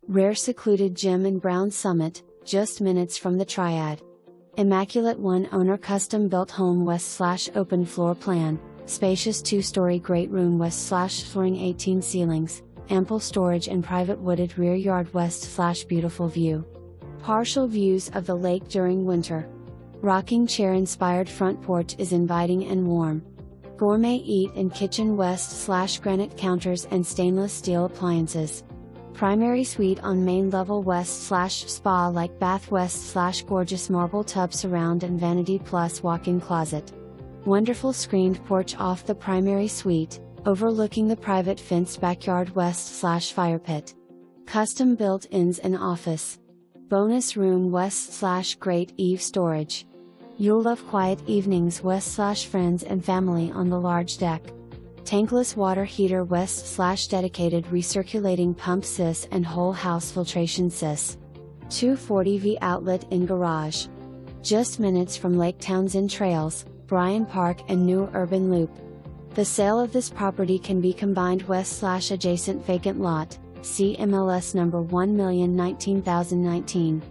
Rare secluded gem in Brown Summit, just minutes from the Triad. Immaculate one owner custom built home west/open floor plan, spacious 2-story great room west/flooring 18 ceilings, ample storage and private wooded rear yard west/beautiful view. Partial views of the lake during winter. Rocking chair inspired front porch is inviting and warm. Gourmet eat and kitchen west/granite counters and stainless steel appliances. Primary suite on main level west/spa like bath west/gorgeous marble tub surround and vanity plus walk-in closet. Wonderful screened porch off the primary suite, overlooking the private fenced backyard west/firepit. Custom built-ins and office. Bonus room west/great eave storage. You'll love quiet evenings west/friends and family on the large deck. Tankless water heater west/dedicated recirculating pump sys and whole house filtration sys. 240V outlet in garage. Just minutes from Lake Townsend trails, Bryan Park and new urban loop. The sale of this property can be combined west/adjacent vacant lot, see MLS number 1019019.